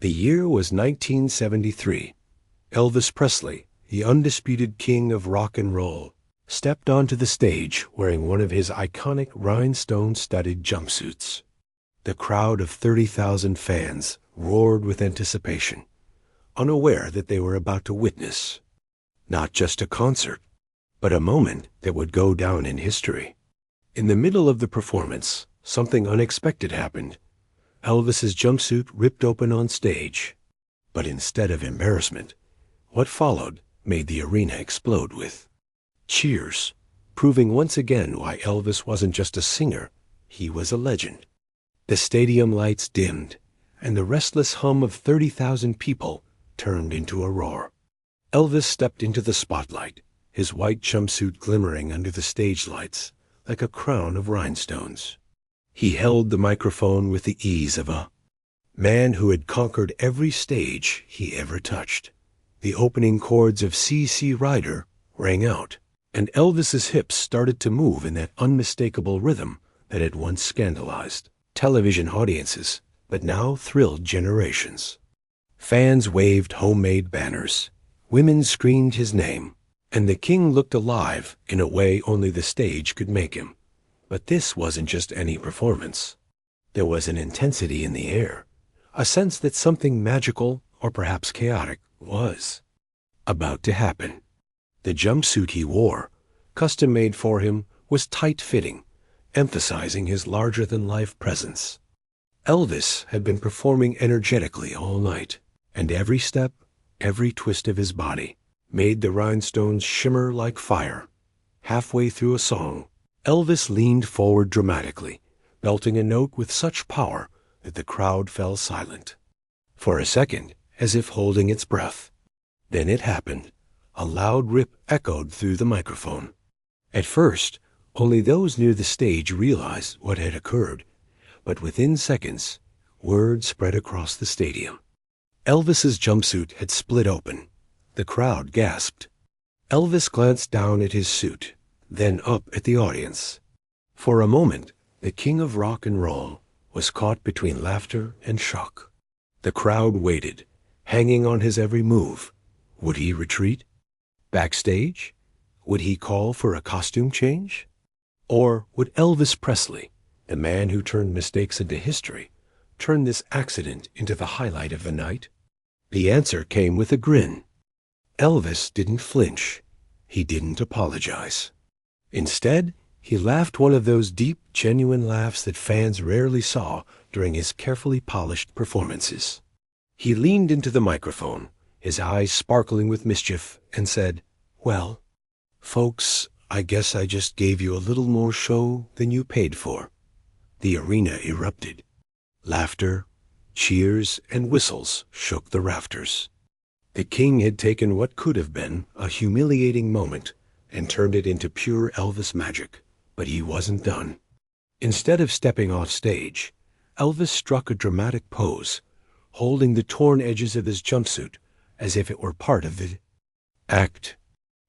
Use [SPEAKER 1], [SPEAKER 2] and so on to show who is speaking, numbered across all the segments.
[SPEAKER 1] The year was 1973. Elvis Presley, the undisputed king of rock and roll, stepped onto the stage wearing one of his iconic rhinestone-studded jumpsuits. The crowd of 30,000 fans roared with anticipation, unaware that they were about to witness not just a concert, but a moment that would go down in history. In the middle of the performance, something unexpected happened. Elvis's jumpsuit ripped open on stage. But instead of embarrassment, what followed made the arena explode with cheers, proving once again why Elvis wasn't just a singer, he was a legend. The stadium lights dimmed, and the restless hum of 30,000 people turned into a roar. Elvis stepped into the spotlight, his white jumpsuit glimmering under the stage lights like a crown of rhinestones. He held the microphone with the ease of a man who had conquered every stage he ever touched. The opening chords of C.C. Rider rang out, and Elvis's hips started to move in that unmistakable rhythm that had once scandalized television audiences, but now thrilled generations. Fans waved homemade banners. Women screamed his name, and the king looked alive in a way only the stage could make him. But this wasn't just any performance. There was an intensity in the air, a sense that something magical, or perhaps chaotic, was about to happen. The jumpsuit he wore, custom made for him, was tight-fitting, emphasizing his larger-than-life presence. Elvis had been performing energetically all night, and every step, every twist of his body made the rhinestones shimmer like fire. Halfway through a song, Elvis leaned forward dramatically, belting a note with such power that the crowd fell silent. For a second, as if holding its breath. Then it happened. A loud rip echoed through the microphone. At first, only those near the stage realized what had occurred, but within seconds, word spread across the stadium. Elvis's jumpsuit had split open. The crowd gasped. Elvis glanced down at his suit, then up at the audience. For a moment, the king of rock and roll was caught between laughter and shock. The crowd waited, hanging on his every move. Would he retreat? Backstage? Would he call for a costume change? Or would Elvis Presley, the man who turned mistakes into history, turn this accident into the highlight of the night? The answer came with a grin. Elvis didn't flinch. He didn't apologize. Instead, he laughed one of those deep, genuine laughs that fans rarely saw during his carefully polished performances. He leaned into the microphone, his eyes sparkling with mischief, and said, "Well, folks, I guess I just gave you a little more show than you paid for." The arena erupted. Laughter, cheers, and whistles shook the rafters. The king had taken what could have been a humiliating moment and turned it into pure Elvis magic. But he wasn't done. Instead of stepping off stage, Elvis struck a dramatic pose, holding the torn edges of his jumpsuit as if it were part of the act.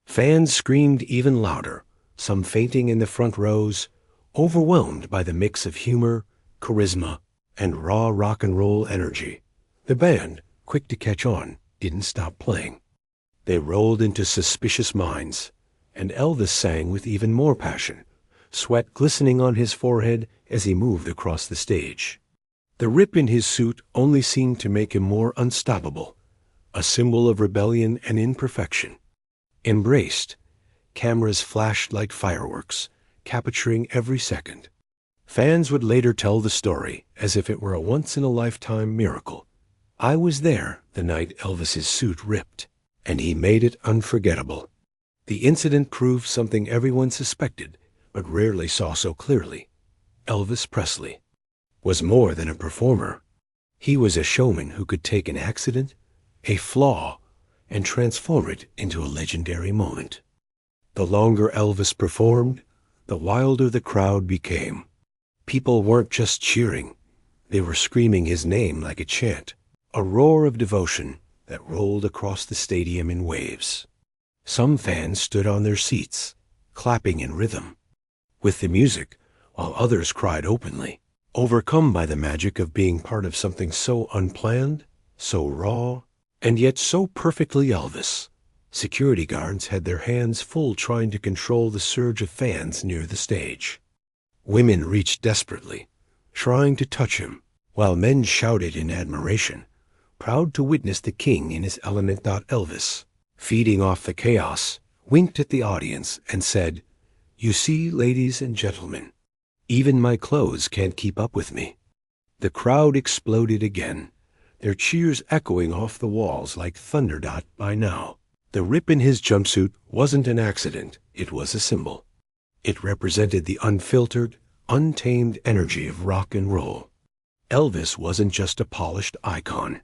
[SPEAKER 1] Fans screamed even louder, some fainting in the front rows, overwhelmed by the mix of humor, charisma, and raw rock and roll energy. The band, quick to catch on, didn't stop playing. They rolled into Suspicious Minds, and Elvis sang with even more passion, sweat glistening on his forehead as he moved across the stage. The rip in his suit only seemed to make him more unstoppable, a symbol of rebellion and imperfection. Embraced, cameras flashed like fireworks, capturing every second. Fans would later tell the story as if it were a once-in-a-lifetime miracle. I was there the night Elvis's suit ripped, and he made it unforgettable. The incident proved something everyone suspected, but rarely saw so clearly. Elvis Presley was more than a performer. He was a showman who could take an accident, a flaw, and transform it into a legendary moment. The longer Elvis performed, the wilder the crowd became. People weren't just cheering. They were screaming his name like a chant, a roar of devotion that rolled across the stadium in waves. Some fans stood on their seats, clapping in rhythm with the music, while others cried openly, overcome by the magic of being part of something so unplanned so raw, and yet so perfectly Elvis. Security guards had their hands full trying to control the surge of fans near the stage. Women reached desperately, trying to touch him, while men shouted in admiration, proud to witness the king in his element. Elvis, feeding off the chaos, winked at the audience and said, "You see, ladies and gentlemen, even my clothes can't keep up with me." The crowd exploded again, their cheers echoing off the walls like thunder. By now, the rip in his jumpsuit wasn't an accident, it was a symbol. It represented the unfiltered, untamed energy of rock and roll. Elvis wasn't just a polished icon.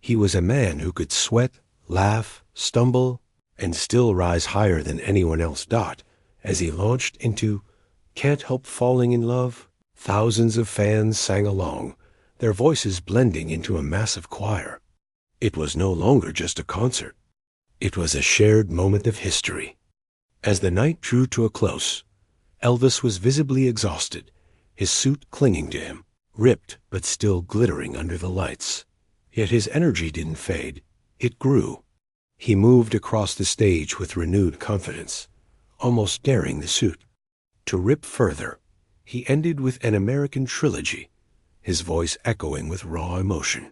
[SPEAKER 1] He was a man who could sweat, laugh, stumble, and still rise higher than anyone else. As he launched into "Can't Help Falling in Love," thousands of fans sang along, their voices blending into a massive choir. It was no longer just a concert. It was a shared moment of history. As the night drew to a close, Elvis was visibly exhausted, his suit clinging to him, ripped but still glittering under the lights. Yet his energy didn't fade, it grew. He moved across the stage with renewed confidence, almost daring the suit to rip further. He ended with an American trilogy, his voice echoing with raw emotion.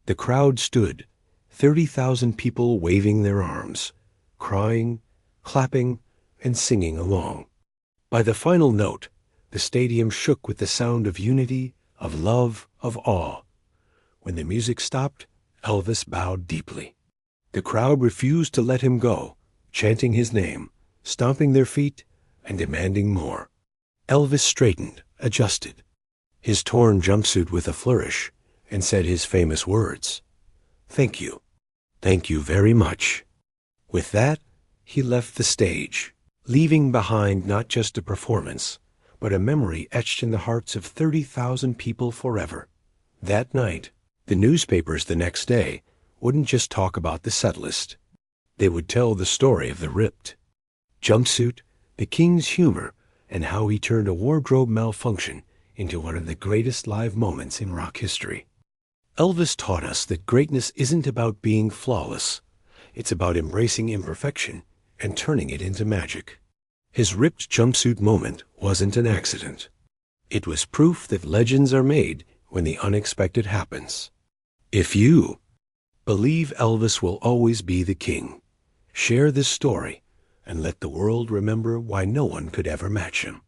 [SPEAKER 1] The crowd stood, 30,000 people waving their arms, crying, clapping, and singing along. By the final note, the stadium shook with the sound of unity, of love, of awe. When the music stopped, Elvis bowed deeply. The crowd refused to let him go, chanting his name, stomping their feet, and demanding more. Elvis straightened, adjusted his torn jumpsuit with a flourish, and said his famous words, "Thank you. Thank you very much." With that, he left the stage, leaving behind not just a performance, but a memory etched in the hearts of 30,000 people forever. That night, the newspapers the next day wouldn't just talk about the setlist. They would tell the story of the ripped jumpsuit, the king's humor, and how he turned a wardrobe malfunction into one of the greatest live moments in rock history. Elvis taught us that greatness isn't about being flawless. It's about embracing imperfection and turning it into magic. His ripped jumpsuit moment wasn't an accident. It was proof that legends are made when the unexpected happens. If you believe Elvis will always be the king, share this story and let the world remember why no one could ever match him.